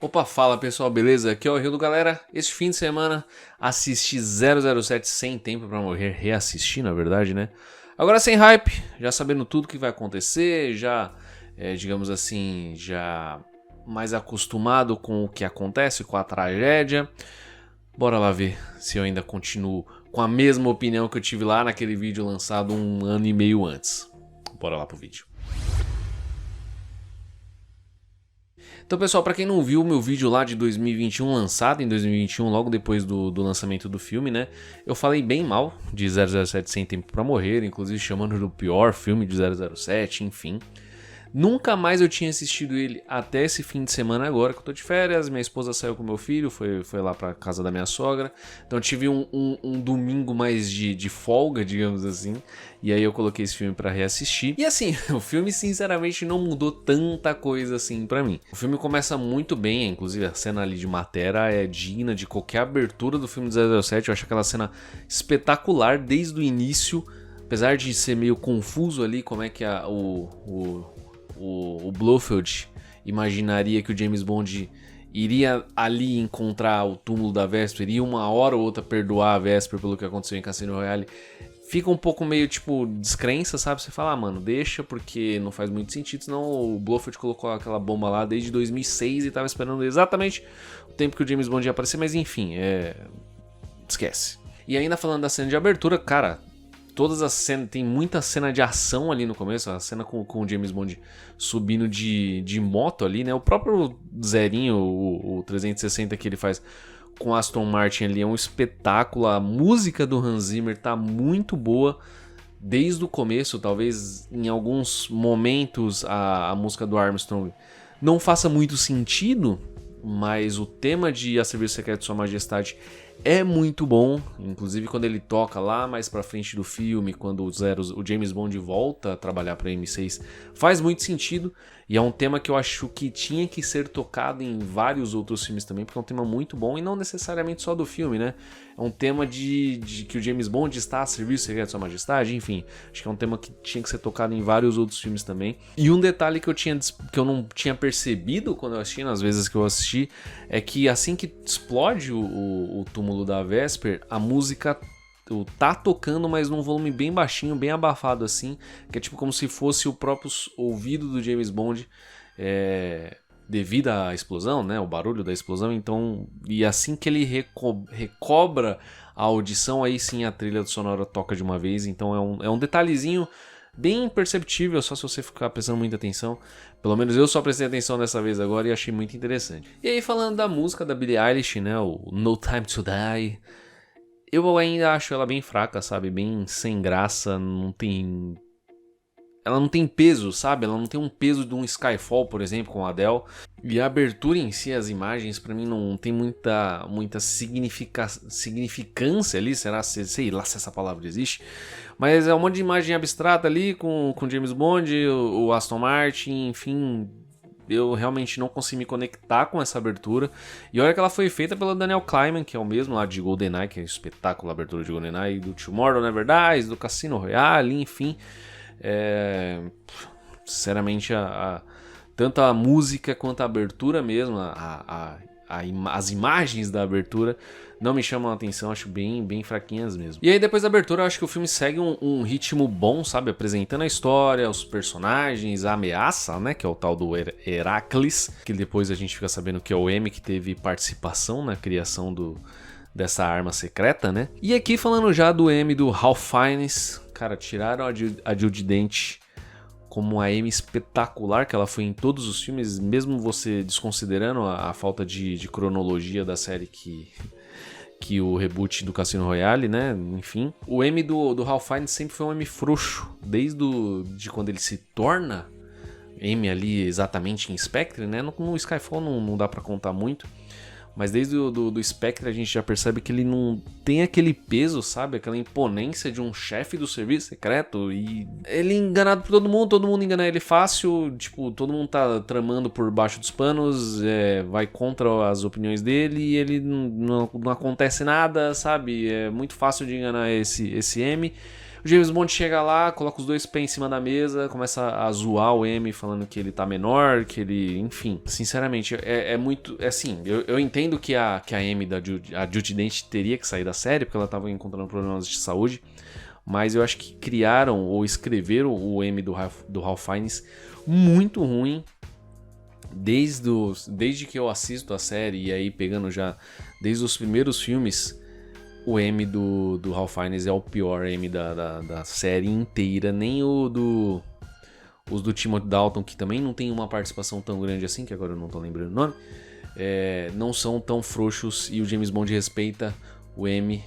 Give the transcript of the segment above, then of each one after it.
Opa, fala pessoal, beleza? Aqui é o Rio do Galera. Este fim de semana assisti 007 sem tempo pra morrer, reassisti na verdade, né? Agora sem hype, já sabendo tudo que vai acontecer, já, digamos assim, já mais acostumado com o que acontece, com a tragédia. Bora lá ver se eu ainda continuo com a mesma opinião que eu tive lá naquele vídeo lançado 1 ano e meio antes. Bora lá pro vídeo. Então, pessoal, pra quem não viu o meu vídeo lá de 2021, lançado em 2021, logo depois do lançamento do filme, né? Eu falei bem mal de 007 Sem Tempo Pra Morrer, inclusive chamando do pior filme de 007, enfim. Nunca mais eu tinha assistido ele até esse fim de semana agora, que eu tô de férias, minha esposa saiu com meu filho, foi lá pra casa da minha sogra. Então eu tive um domingo mais de folga, digamos assim, e aí eu coloquei esse filme pra reassistir. E assim, o filme sinceramente não mudou tanta coisa assim pra mim. O filme começa muito bem, inclusive a cena ali de Matera é digna de qualquer abertura do filme de 007, eu acho aquela cena espetacular desde o início. Apesar de ser meio confuso ali como é que o Blofeld imaginaria que o James Bond iria ali encontrar o túmulo da Vesper, iria uma hora ou outra perdoar a Vesper pelo que aconteceu em Cassino Royale. Fica um pouco meio tipo descrença, sabe? Você fala, mano, deixa porque não faz muito sentido, senão o Blofeld colocou aquela bomba lá desde 2006 e tava esperando exatamente o tempo que o James Bond ia aparecer, mas enfim, esquece. E ainda falando da cena de abertura, cara, todas as cenas, tem muita cena de ação ali no começo, a cena com o James Bond subindo de moto ali, né? O próprio Zerinho, o 360 que ele faz com Aston Martin ali é um espetáculo. A música do Hans Zimmer tá muito boa desde o começo, talvez em alguns momentos a música do Armstrong não faça muito sentido, mas o tema de A Serviço Secreto de Sua Majestade é muito bom, inclusive quando ele toca lá mais pra frente do filme, quando o James Bond volta a trabalhar pra M6, faz muito sentido, e é um tema que eu acho que tinha que ser tocado em vários outros filmes também, porque é um tema muito bom, e não necessariamente só do filme, né? É um tema de que o James Bond está a serviço secreto de Sua Majestade, enfim, acho que é um tema que tinha que ser tocado em vários outros filmes também. E um detalhe que eu não tinha percebido quando eu assisti, nas vezes que eu assisti, é que assim que explode o túmulo da Vesper, a música tá tocando, mas num volume bem baixinho, bem abafado assim, que é tipo como se fosse o próprio ouvido do James Bond, devido à explosão, né, o barulho da explosão. Então, e assim que ele recobra a audição, aí sim a trilha sonora toca de uma vez. Então é um detalhezinho bem perceptível, só se você ficar prestando muita atenção. Pelo menos eu só prestei atenção dessa vez agora e achei muito interessante. E aí, falando da música da Billie Eilish, né, o No Time to Die, eu ainda acho ela bem fraca, sabe? Bem sem graça, não tem... Ela não tem peso, sabe? Ela não tem um peso de um Skyfall, por exemplo, com a Adele. E a abertura em si, as imagens, pra mim não tem muita significância ali, será? Sei lá se essa palavra existe. Mas é um monte de imagem abstrata ali com James Bond, o Aston Martin, enfim... Eu realmente não consegui me conectar com essa abertura. E olha que ela foi feita pelo Daniel Kleinman, que é o mesmo lá de GoldenEye, que é um espetáculo a abertura de GoldenEye, do Tomorrow Never Dies, do Cassino Royale, enfim. Sinceramente, tanto a música quanto a abertura mesmo, as imagens da abertura não me chamam a atenção, acho bem fraquinhas mesmo. E aí depois da abertura eu acho que o filme segue um ritmo bom, sabe? Apresentando a história, os personagens, a ameaça, né? Que é o tal do Heracles, que depois a gente fica sabendo que é o M que teve participação na criação dessa arma secreta, né? E aqui falando já do M do Ralph Fiennes, cara, tiraram a Judi Dench como a Amy espetacular que ela foi em todos os filmes, mesmo você desconsiderando a falta de cronologia da série que o reboot do Cassino Royale, né? Enfim, o M do Ralph Fiennes sempre foi um M frouxo, desde de quando ele se torna M ali exatamente em Spectre, né? No Skyfall não dá pra contar muito, mas desde do Spectre a gente já percebe que ele não tem aquele peso, sabe? Aquela imponência de um chefe do serviço secreto. E ele é enganado por todo mundo engana ele fácil. Tipo, todo mundo tá tramando por baixo dos panos, vai contra as opiniões dele e ele não acontece nada, sabe? É muito fácil de enganar esse M. O James Bond chega lá, coloca os dois pés em cima da mesa, começa a zoar o M, falando que ele tá menor, que ele... Enfim, sinceramente, é muito... É assim, eu entendo que a M, a Judi Dench, teria que sair da série, porque ela tava encontrando problemas de saúde, mas eu acho que criaram ou escreveram o M do Ralph Fiennes muito ruim. Desde que eu assisto a série, e aí pegando já desde os primeiros filmes, o M do Ralph Fiennes é o pior M da série inteira. Nem os do Timothy Dalton, que também não tem uma participação tão grande assim, que agora eu não tô lembrando o nome, não são tão frouxos, e o James Bond respeita o M,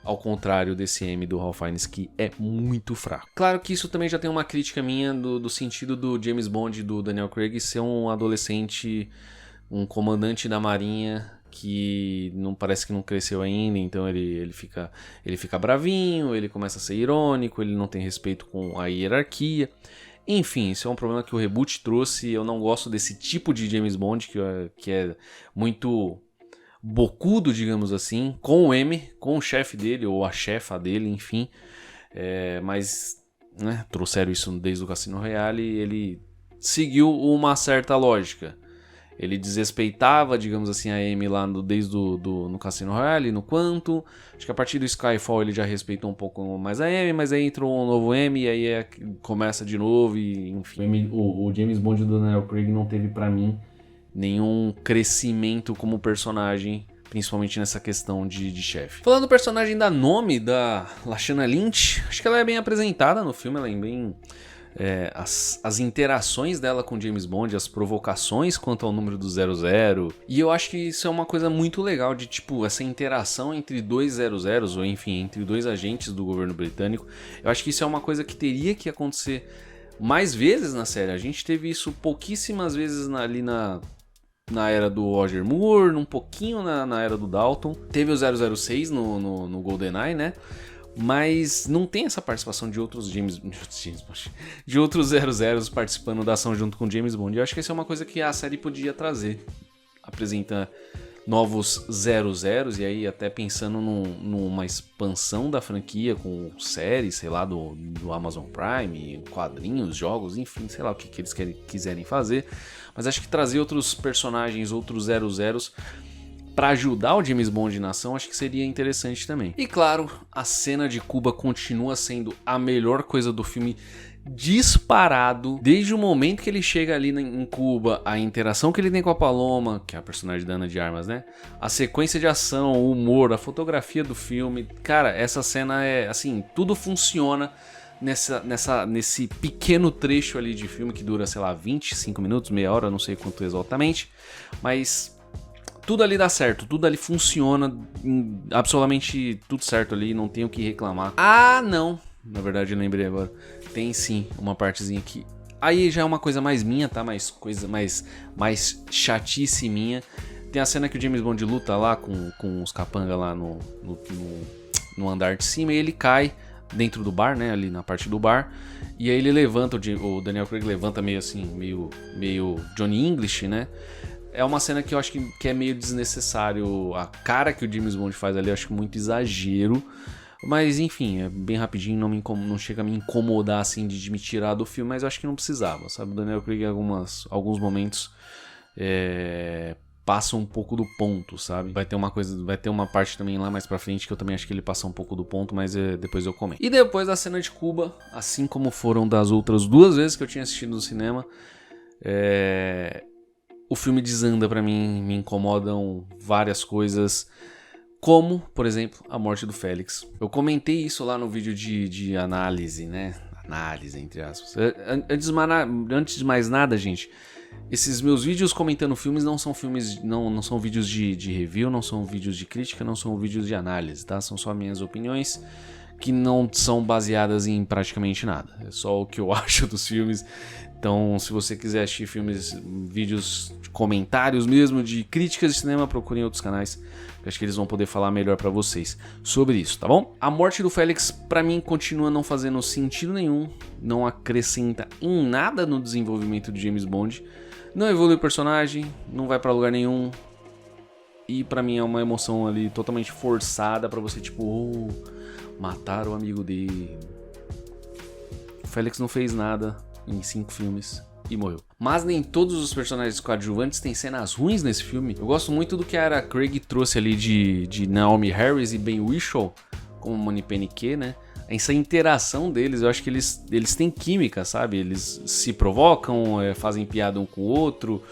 ao contrário desse M do Ralph Fiennes, que é muito fraco. Claro que isso também já tem uma crítica minha do sentido do James Bond, do Daniel Craig, ser um adolescente, um comandante da marinha que não parece que não cresceu ainda, então ele fica bravinho, ele começa a ser irônico, ele não tem respeito com a hierarquia. Enfim, isso é um problema que o reboot trouxe. Eu não gosto desse tipo de James Bond, que é muito bocudo, digamos assim, com o M, com o chefe dele, ou a chefa dele, enfim. Mas né, trouxeram isso desde o Cassino Royale e ele seguiu uma certa lógica. Ele desrespeitava, digamos assim, a Amy lá desde no Cassino Royale, no Quantum. Acho que a partir do Skyfall ele já respeitou um pouco mais a Amy, mas aí entrou um novo M e aí começa de novo e enfim. O James Bond do Daniel Craig não teve pra mim nenhum crescimento como personagem, principalmente nessa questão de chefe. Falando do personagem da Nomi, da Lashana Lynch, acho que ela é bem apresentada no filme, ela é bem... as interações dela com James Bond, as provocações quanto ao número do 00, e eu acho que isso é uma coisa muito legal de tipo essa interação entre dois 00s, ou enfim, entre dois agentes do governo britânico. Eu acho que isso é uma coisa que teria que acontecer mais vezes na série. A gente teve isso pouquíssimas vezes ali na era do Roger Moore, um pouquinho na era do Dalton. Teve o 006 no GoldenEye, né? Mas não tem essa participação de outros de outros 00s participando da ação junto com James Bond. Eu acho que essa é uma coisa que a série podia trazer. Apresenta novos 00s, e aí até pensando numa expansão da franquia com séries, sei lá, do Amazon Prime, quadrinhos, jogos, enfim, sei lá o que eles quiserem fazer. Mas acho que trazer outros personagens, outros 00s, para ajudar o James Bond na ação, acho que seria interessante também. E claro, a cena de Cuba continua sendo a melhor coisa do filme, disparado. Desde o momento que ele chega ali em Cuba, a interação que ele tem com a Paloma, que é a personagem da Ana de Armas, né? A sequência de ação, o humor, a fotografia do filme. Cara, essa cena é assim, tudo funciona nesse pequeno trecho ali de filme que dura, sei lá, 25 minutos, meia hora, não sei quanto exatamente, mas tudo ali dá certo, tudo ali funciona, absolutamente tudo certo ali, não tenho o que reclamar. Ah, não, na verdade eu lembrei agora, tem sim uma partezinha aqui. Aí já é uma coisa mais minha, tá? Mais chatice minha. Tem a cena que o James Bond luta lá com os capanga lá no andar de cima, e ele cai dentro do bar, né? Ali na parte do bar. E aí ele levanta, o Daniel Craig levanta meio assim, meio Johnny English, né? É uma cena que eu acho que é meio desnecessário. A cara que o James Bond faz ali, eu acho muito exagero. Mas enfim, é bem rapidinho, não chega a me incomodar assim de me tirar do filme, mas eu acho que não precisava, sabe? O Daniel Craig em alguns momentos passa um pouco do ponto, sabe? Vai ter uma parte também lá mais pra frente que eu também acho que ele passa um pouco do ponto, mas depois eu comento. E depois da cena de Cuba, assim como foram das outras 2 vezes que eu tinha assistido no cinema, o filme desanda pra mim, me incomodam várias coisas, como, por exemplo, a morte do Félix. Eu comentei isso lá no vídeo de análise, né? Análise, entre aspas. Antes de mais nada, gente, esses meus vídeos comentando filmes não são vídeos de review, não são vídeos de crítica, não são vídeos de análise, tá? São só minhas opiniões, que não são baseadas em praticamente nada. É só o que eu acho dos filmes. Então, se você quiser assistir vídeos de comentários mesmo, de críticas de cinema, procurem outros canais. Eu acho que eles vão poder falar melhor pra vocês sobre isso, tá bom? A morte do Félix, pra mim, continua não fazendo sentido nenhum. Não acrescenta em nada no desenvolvimento de James Bond. Não evolui o personagem, não vai pra lugar nenhum. E pra mim é uma emoção ali totalmente forçada pra você, tipo, matar o amigo dele. Félix não fez nada em 5 filmes e morreu. Mas nem todos os personagens coadjuvantes têm cenas ruins nesse filme. Eu gosto muito do que a Ara Craig trouxe ali de Naomi Harris e Ben Whishaw como Moneypenny K, né? Essa interação deles, eu acho que eles têm química, sabe? Eles se provocam, fazem piada um com o outro.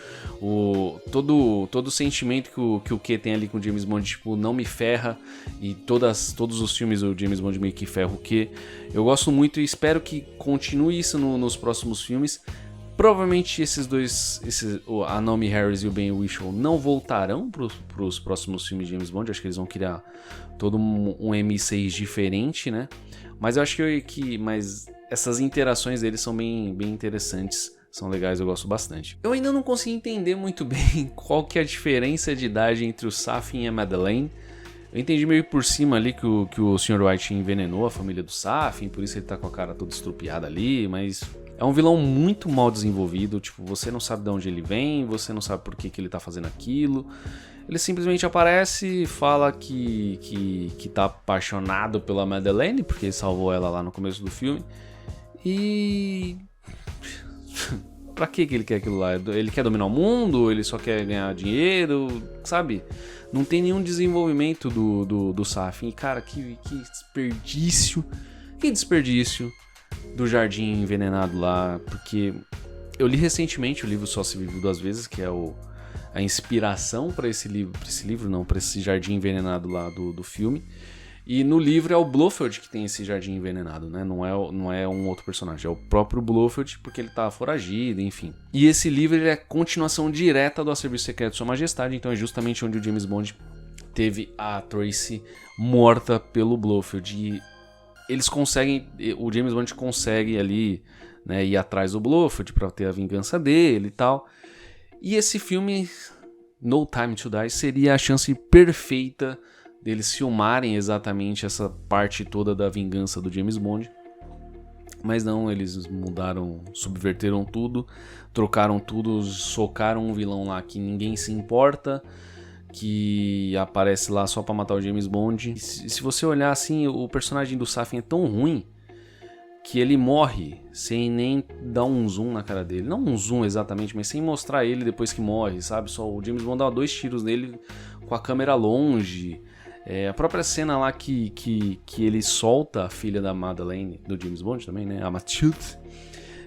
Todo o sentimento que o Q tem ali com o James Bond, tipo, não me ferra. E todos os filmes o James Bond meio que ferra o Q. Eu gosto muito e espero que continue isso nos próximos filmes. Provavelmente esses dois, a Naomi Harris e o Ben Whishaw, não voltarão pros próximos filmes de James Bond. Acho que eles vão criar todo um M6 diferente, né? Mas eu acho mas essas interações deles são bem interessantes, são legais, eu gosto bastante. Eu ainda não consegui entender muito bem qual que é a diferença de idade entre o Safin e a Madeleine. Eu entendi meio por cima ali que o Sr. White envenenou a família do Safin, por isso ele tá com a cara toda estrupiada ali, mas é um vilão muito mal desenvolvido, tipo, você não sabe de onde ele vem, você não sabe por que ele tá fazendo aquilo. Ele simplesmente aparece, fala que tá apaixonado pela Madeleine, porque ele salvou ela lá no começo do filme. E... pra que ele quer aquilo lá? Ele quer dominar o mundo? Ele só quer ganhar dinheiro? Sabe? Não tem nenhum desenvolvimento do Safin. E, cara, que desperdício. Que desperdício do Jardim Envenenado lá. Porque eu li recentemente o livro Só Se Vive Duas Vezes, que é a inspiração para esse Jardim Envenenado lá do filme. E no livro é o Blofeld que tem esse Jardim Envenenado, né? Não é um outro personagem, é o próprio Blofeld, porque ele tá foragido, enfim. E esse livro ele é continuação direta do A Serviço Secreto de Sua Majestade, então é justamente onde o James Bond teve a Tracy morta pelo Blofeld. E o James Bond consegue ali, né, ir atrás do Blofeld para ter a vingança dele e tal. E esse filme, No Time to Die, seria a chance perfeita deles filmarem exatamente essa parte toda da vingança do James Bond. Mas não, eles mudaram, subverteram tudo, trocaram tudo, socaram um vilão lá que ninguém se importa, que aparece lá só pra matar o James Bond. E se você olhar assim, o personagem do Safin é tão ruim que ele morre sem nem dar um zoom na cara dele. Não um zoom exatamente, mas sem mostrar ele depois que morre, sabe? Só o James Bond dá 2 tiros nele com a câmera longe. A própria cena lá que ele solta a filha da Madeleine, do James Bond também, né? A Mathilde.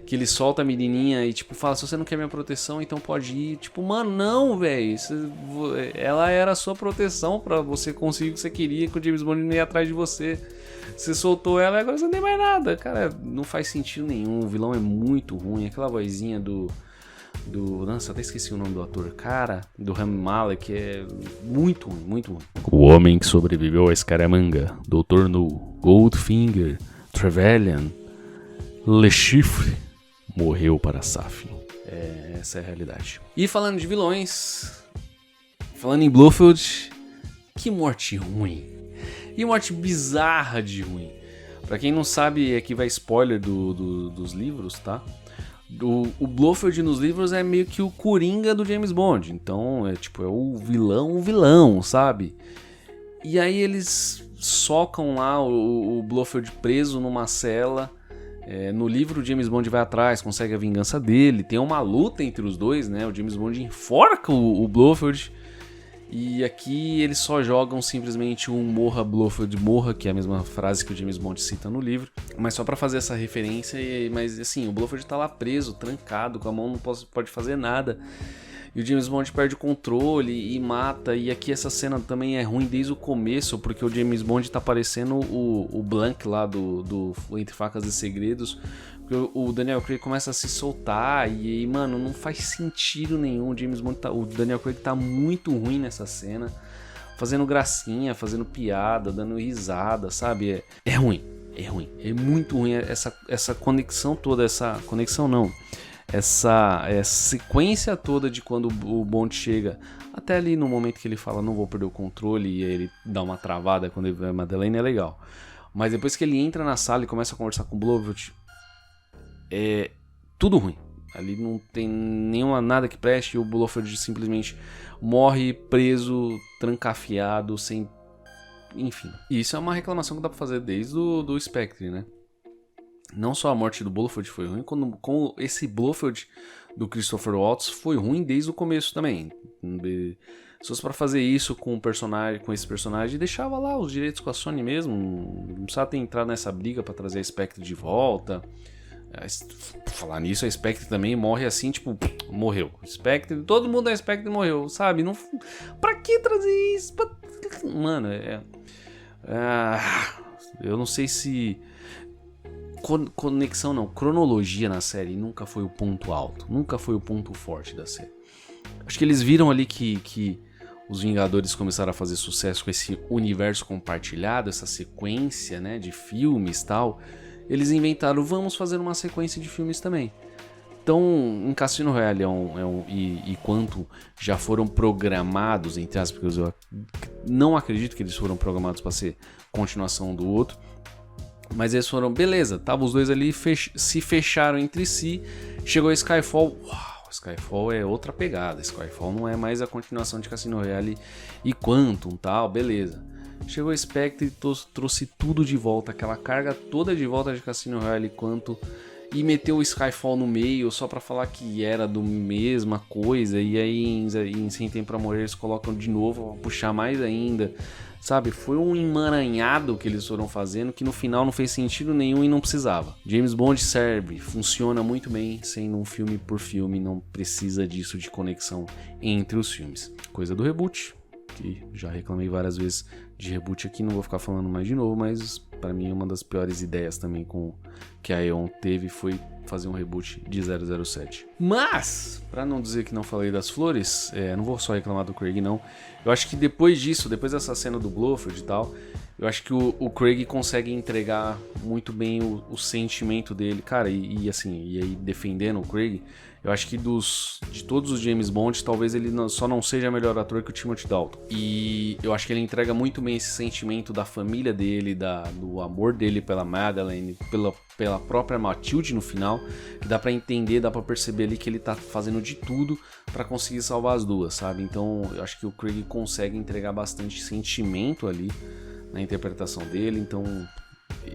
Que ele solta a menininha e, tipo, fala, se você não quer minha proteção, então pode ir. Tipo, mano, não, velho. Ela era a sua proteção pra você conseguir o que você queria, que o James Bond não ia atrás de você. Você soltou ela e agora você não tem mais nada. Cara, não faz sentido nenhum. O vilão é muito ruim. Aquela vozinha do... Nossa, até esqueci o nome do ator. Cara, do Rami Malek é muito ruim, muito ruim. O homem que sobreviveu a Scaramanga, Dr. No, Goldfinger, Trevelyan, Le Chiffre, morreu para Safin. Essa é a realidade. E falando de vilões, falando em Blofeld, que morte ruim. E morte bizarra de ruim. Pra quem não sabe, aqui vai spoiler dos livros, tá? O Blofeld nos livros é meio que o Coringa do James Bond. Então, é o vilão, sabe? E aí eles socam lá o Blofeld preso numa cela. No livro o James Bond vai atrás, consegue a vingança dele. Tem uma luta entre os dois, né? O James Bond enforca o Blofeld. E aqui eles só jogam simplesmente um morra Blofeld morra, que é a mesma frase que o James Bond cita no livro. Mas só pra fazer essa referência, mas assim, o Blofeld tá lá preso, trancado, com a mão não pode fazer nada. E o James Bond perde o controle e mata. E aqui essa cena também é ruim desde o começo, porque o James Bond tá parecendo o Blanc lá do Entre Facas e Segredos. Porque o Daniel Craig começa a se soltar e mano, não faz sentido nenhum. O Daniel Craig tá muito ruim nessa cena, fazendo gracinha, fazendo piada, dando risada, sabe? É ruim, é muito ruim essa conexão toda, essa sequência toda de quando o Bond chega até ali no momento que ele fala não vou perder o controle e ele dá uma travada quando ele vê a Madeleine, é legal. Mas depois que ele entra na sala e começa a conversar com o Blofeld, é tudo ruim. Ali não tem nada que preste. O Blofeld simplesmente morre preso, trancafiado, sem... Enfim. E isso é uma reclamação que dá pra fazer desde do Spectre, né? Não só a morte do Blofeld foi ruim, como esse Blofeld do Christopher Waltz foi ruim desde o começo também. Se fosse pra fazer isso com esse personagem, deixava lá os direitos com a Sony mesmo. Não precisava ter entrado nessa briga pra trazer a Spectre de volta. Por falar nisso, a Spectre também morre assim, tipo, morreu. Spectre, todo mundo da Spectre morreu, sabe? Não, pra que trazer isso? Mano, eu não sei se... Conexão não, cronologia na série nunca foi o ponto alto, nunca foi o ponto forte da série. Acho que eles viram ali que os Vingadores começaram a fazer sucesso com esse universo compartilhado, essa sequência, né, de filmes e tal. Eles inventaram, vamos fazer uma sequência de filmes também. Então, em Cassino Royale e quanto já foram programados, entre aspas, porque eu não acredito que eles foram programados para ser continuação do outro. Mas eles foram, beleza, tava os dois ali, se fecharam entre si, chegou Skyfall, uau, Skyfall é outra pegada, Skyfall não é mais a continuação de Cassino Royale e Quantum, tal, beleza. Chegou Spectre e trouxe tudo de volta, aquela carga toda de volta de Cassino Royale e Quantum, e meteu o Skyfall no meio só pra falar que era do mesma coisa, e aí em Sem Tempo Pra Morrer eles colocam de novo pra puxar mais ainda. Sabe, foi um emaranhado que eles foram fazendo que no final não fez sentido nenhum e não precisava. James Bond serve, funciona muito bem sendo um filme por filme, não precisa disso de conexão entre os filmes. Coisa do reboot, que já reclamei várias vezes de reboot aqui, não vou ficar falando mais de novo, mas pra mim uma das piores ideias também que a Eon teve foi fazer um reboot de 007. Mas, pra não dizer que não falei das flores, não vou só reclamar do Craig não, eu acho que depois dessa cena do Blofeld e tal, eu acho que o Craig consegue entregar muito bem o sentimento dele, cara, e aí defendendo o Craig, eu acho que de todos os James Bond, talvez ele só não seja melhor ator que o Timothy Dalton. E eu acho que ele entrega muito bem esse sentimento da família dele, do amor dele pela Madeleine, pela própria Matilde no final, que dá pra entender, dá pra perceber ali que ele tá fazendo de tudo pra conseguir salvar as duas, sabe? Então eu acho que o Craig consegue entregar bastante sentimento ali na interpretação dele, então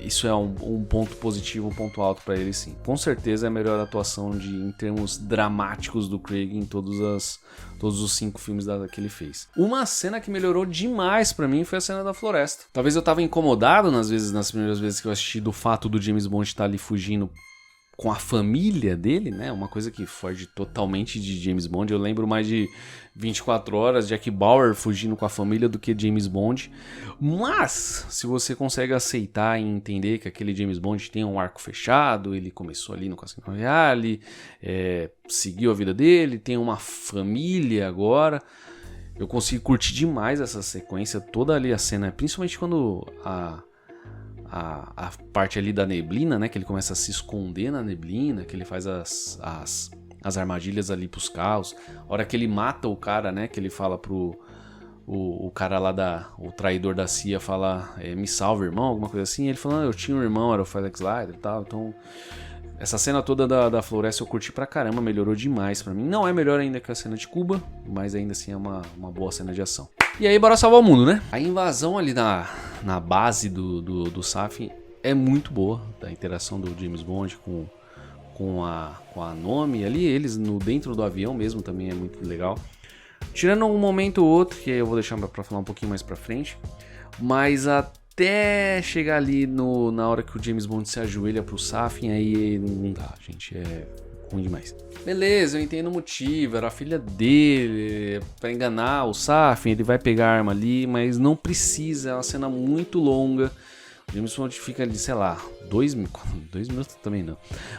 isso é um ponto positivo, um ponto alto pra ele sim. Com certeza é a melhor atuação em termos dramáticos do Craig em todos os 5 filmes que ele fez. Uma cena que melhorou demais pra mim foi a cena da floresta. Talvez eu tava incomodado nas primeiras vezes que eu assisti do fato do James Bond estar ali fugindo com a família dele, né? Uma coisa que foge totalmente de James Bond. Eu lembro mais de 24 horas, Jack Bauer fugindo com a família do que James Bond. Mas, se você consegue aceitar e entender que aquele James Bond tem um arco fechado, ele começou ali no Cassino Royale, seguiu a vida dele, tem uma família agora. Eu consigo curtir demais essa sequência, toda ali a cena, principalmente quando a parte ali da neblina, né, que ele começa a se esconder na neblina, que ele faz as armadilhas ali pros carros, a hora que ele mata o cara, né, que ele fala pro o cara lá o traidor da CIA fala, me salva irmão, alguma coisa assim, ele fala, eu tinha um irmão, era o Felix Leiter e tal, então essa cena toda da floresta eu curti pra caramba, melhorou demais pra mim, não é melhor ainda que a cena de Cuba, mas ainda assim é uma boa cena de ação. E aí, bora salvar o mundo, né? A invasão ali na base do SAF é muito boa, da interação do James Bond com a Nomi ali, eles dentro do avião mesmo também é muito legal. Tirando um momento ou outro, que eu vou deixar pra falar um pouquinho mais pra frente, mas até chegar ali na hora que o James Bond se ajoelha pro SAF, aí não dá, gente, é ruim demais. Beleza, eu entendo o motivo, era a filha dele, pra enganar o Safin, ele vai pegar a arma ali, mas não precisa, é uma cena muito longa. O James Bond fica ali, sei lá, 2 minutos também não.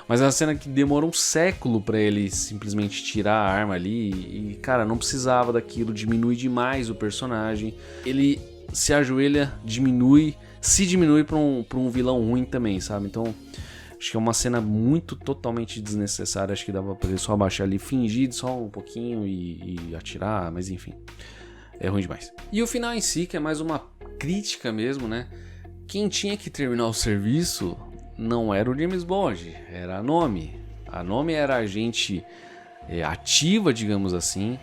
Mas é uma cena que demora um século pra ele simplesmente tirar a arma ali e, cara, não precisava daquilo, diminui demais o personagem. Ele se ajoelha, se diminui pra um vilão ruim também, sabe? Então acho que é uma cena totalmente desnecessária. Acho que dava pra ele só abaixar ali, fingir só um pouquinho e atirar, mas enfim, é ruim demais. E o final em si, que é mais uma crítica mesmo, né? Quem tinha que terminar o serviço não era o James Bond, era a Nomi. A Nomi era agente ativa, digamos assim.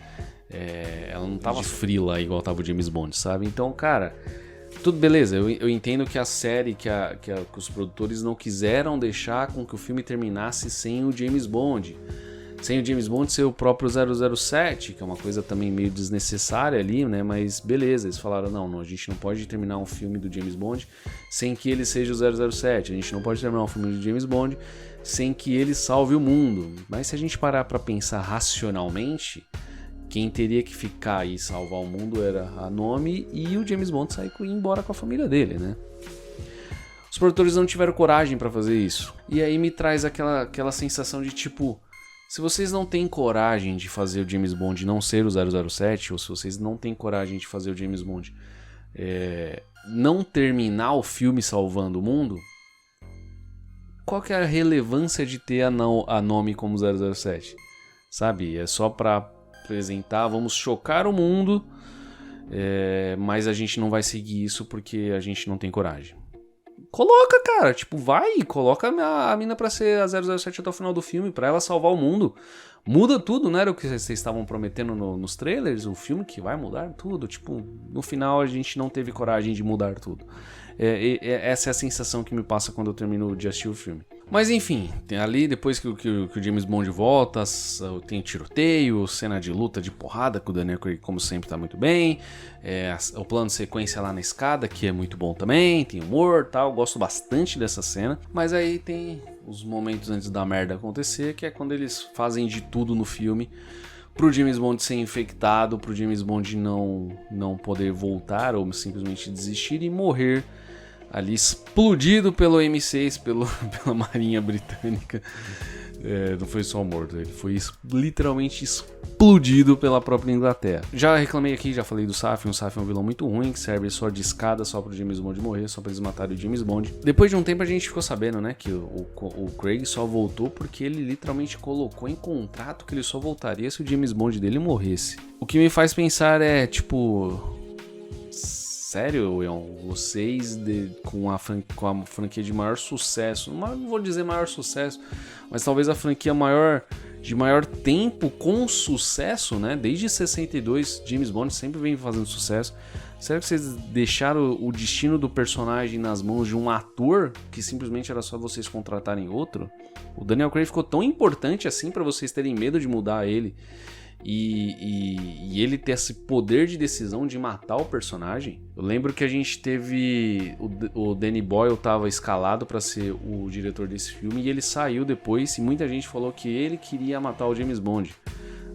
Ela não tava frila igual tava o James Bond, sabe? Então, cara, Tudo beleza, eu entendo que a série, que os produtores não quiseram deixar com que o filme terminasse sem o James Bond. Sem o James Bond ser o próprio 007, que é uma coisa também meio desnecessária ali, né? Mas beleza, eles falaram, não, a gente não pode terminar um filme do James Bond sem que ele seja o 007. A gente não pode terminar um filme do James Bond sem que ele salve o mundo. Mas se a gente parar pra pensar racionalmente, quem teria que ficar e salvar o mundo era a Nomi e o James Bond sair e ir embora com a família dele, né? Os produtores não tiveram coragem pra fazer isso. E aí me traz aquela sensação de tipo, se vocês não têm coragem de fazer o James Bond não ser o 007, ou se vocês não têm coragem de fazer o James Bond não terminar o filme salvando o mundo, qual que é a relevância de ter a Nomi como 007? Sabe? É só pra apresentar, vamos chocar o mundo, mas a gente não vai seguir isso porque a gente não tem coragem. Coloca, cara, tipo, coloca a mina pra ser a 007 até o final do filme, pra ela salvar o mundo. Muda tudo, não era o que vocês estavam prometendo nos trailers? O filme que vai mudar tudo, tipo, no final a gente não teve coragem de mudar tudo. Essa é a sensação que me passa quando eu termino de assistir o filme. Mas enfim, ali depois que o James Bond volta, tem tiroteio, cena de luta, de porrada, que o Daniel Craig, como sempre, tá muito bem. O plano de sequência lá na escada, que é muito bom também, tem humor e tal, gosto bastante dessa cena. Mas aí tem os momentos antes da merda acontecer, que é quando eles fazem de tudo no filme pro James Bond ser infectado, pro James Bond não poder voltar ou simplesmente desistir e morrer ali explodido pelo M6, pela Marinha Britânica. Não foi só morto, ele foi literalmente explodido pela própria Inglaterra. Já reclamei aqui, já falei do Safin. O Safin é um vilão muito ruim, que serve só de escada, só pro James Bond morrer, só pra eles matarem o James Bond. Depois de um tempo a gente ficou sabendo, né, que o Craig só voltou porque ele literalmente colocou em contrato que ele só voltaria se o James Bond dele morresse. O que me faz pensar é, tipo... Sério, Leon, vocês com a franquia de maior sucesso, não vou dizer maior sucesso, mas talvez a franquia de maior tempo com sucesso, né? Desde 62, James Bond sempre vem fazendo sucesso. Será que vocês deixaram o destino do personagem nas mãos de um ator que simplesmente era só vocês contratarem outro? O Daniel Craig ficou tão importante assim pra vocês terem medo de mudar ele e ele ter esse poder de decisão de matar o personagem? Eu lembro que a gente teve... O Danny Boyle estava escalado para ser o diretor desse filme e ele saiu depois e muita gente falou que ele queria matar o James Bond.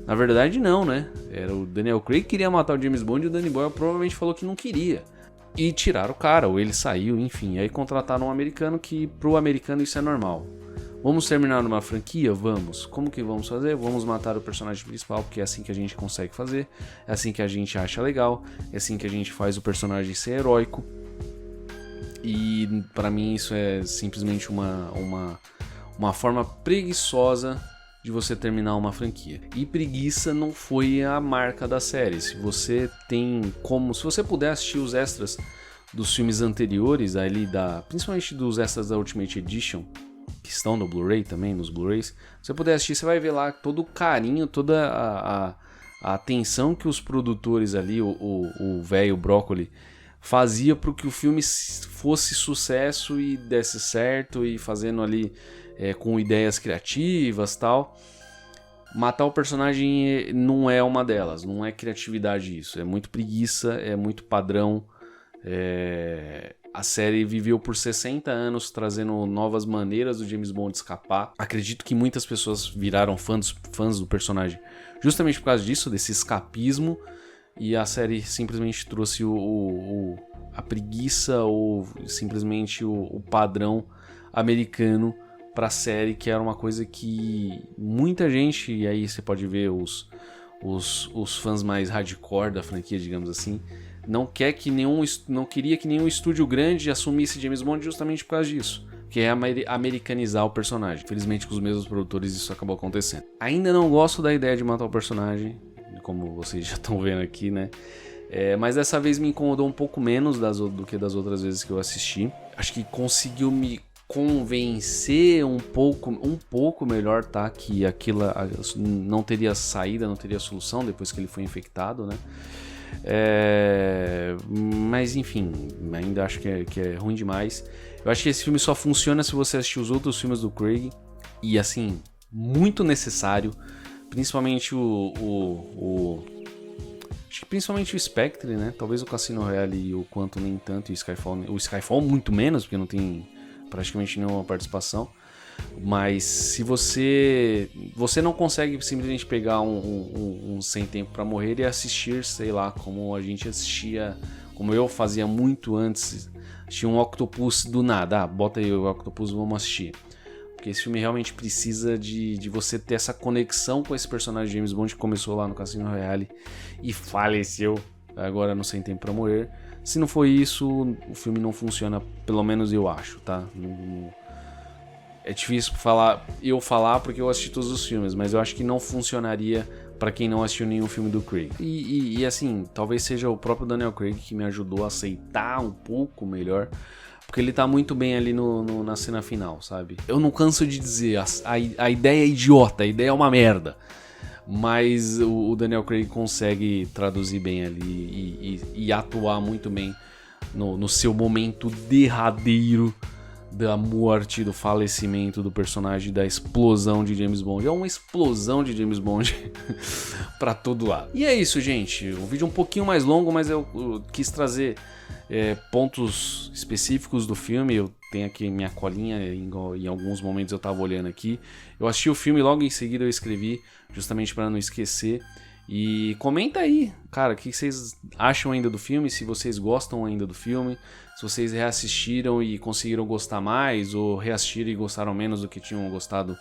Na verdade não, né? Era o Daniel Craig que queria matar o James Bond e o Danny Boyle provavelmente falou que não queria. E tiraram o cara, ou ele saiu, enfim. Aí contrataram um americano que pro americano isso é normal. Vamos terminar numa franquia? Vamos. Como que vamos fazer? Vamos matar o personagem principal, porque é assim que a gente consegue fazer. É assim que a gente acha legal. É assim que a gente faz o personagem ser heróico. E pra mim isso é simplesmente uma forma preguiçosa de você terminar uma franquia. E preguiça não foi a marca da série. Se você puder assistir os extras dos filmes anteriores, principalmente dos extras da Ultimate Edition, que estão no Blu-ray também, nos Blu-rays, se você puder assistir, você vai ver lá todo o carinho, toda a atenção que os produtores ali, o velho Brócoli, fazia para que o filme fosse sucesso e desse certo, e fazendo ali com ideias criativas e tal. Matar o personagem não é uma delas, não é criatividade isso, é muito preguiça, é muito padrão. A série viveu por 60 anos trazendo novas maneiras do James Bond escapar. Acredito que muitas pessoas viraram fãs do personagem justamente por causa disso, desse escapismo. E a série simplesmente trouxe a preguiça ou simplesmente o padrão americano pra série, que era uma coisa que muita gente, e aí você pode ver os fãs mais hardcore da franquia, digamos assim, não queria que nenhum estúdio grande assumisse James Bond justamente por causa disso, que é americanizar o personagem. Infelizmente com os mesmos produtores isso acabou acontecendo. Ainda não gosto da ideia de matar o personagem, como vocês já estão vendo aqui, né? Mas dessa vez me incomodou um pouco menos do que das outras vezes que eu assisti. Acho que conseguiu me convencer um pouco melhor, tá? Que aquilo não teria saída, não teria solução depois que ele foi infectado, né? Mas enfim, ainda acho que é ruim demais. Eu acho que esse filme só funciona se você assistir os outros filmes do Craig. E assim, muito necessário. Principalmente acho que principalmente o Spectre, né? Talvez o Cassino Royale e o Quantum nem tanto. E o Skyfall muito menos, porque não tem praticamente nenhuma participação. Mas se você não consegue simplesmente pegar um Sem Tempo para Morrer e assistir, sei lá, como a gente assistia, como eu fazia muito antes, assistia um Octopus do nada, bota aí o Octopus, vamos assistir. Porque esse filme realmente precisa de você ter essa conexão com esse personagem de James Bond que começou lá no Cassino Royale e faleceu agora no Sem Tempo para Morrer. Se não for isso, o filme não funciona, pelo menos eu acho, tá? É difícil eu falar porque eu assisti todos os filmes, mas eu acho que não funcionaria pra quem não assistiu nenhum filme do Craig. E assim, talvez seja o próprio Daniel Craig que me ajudou a aceitar um pouco melhor, porque ele tá muito bem ali na cena final, sabe? Eu não canso de dizer, a ideia é idiota, a ideia é uma merda, mas o Daniel Craig consegue traduzir bem ali e atuar muito bem no seu momento derradeiro da morte, do falecimento do personagem, da explosão de James Bond. É uma explosão de James Bond pra todo lado. E é isso, gente. Um vídeo um pouquinho mais longo, mas eu quis trazer pontos específicos do filme. Eu tenho aqui minha colinha, em alguns momentos eu tava olhando aqui. Eu assisti o filme e logo em seguida eu escrevi, justamente para não esquecer. E comenta aí, cara, o que vocês acham ainda do filme, se vocês gostam ainda do filme, se vocês reassistiram e conseguiram gostar mais, ou reassistiram e gostaram menos do que tinham gostado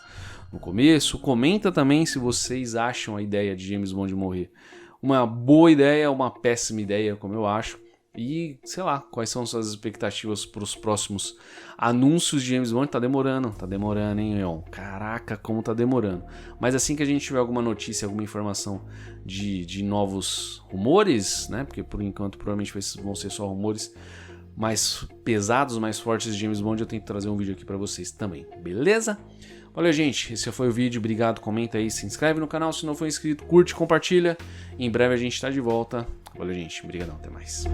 no começo. Comenta também se vocês acham a ideia de James Bond morrer uma boa ideia, uma péssima ideia, como eu acho. E, sei lá, quais são suas expectativas para os próximos anúncios de James Bond? Tá demorando, hein, Leon? Caraca, como tá demorando. Mas assim que a gente tiver alguma notícia, alguma informação de novos rumores, né? Porque por enquanto provavelmente vão ser só rumores mais pesados, mais fortes de James Bond, eu tento trazer um vídeo aqui para vocês também, beleza? Valeu, gente, esse foi o vídeo, obrigado, comenta aí, se inscreve no canal se não for inscrito, curte, compartilha. Em breve a gente tá de volta. Valeu, gente, obrigadão, até mais.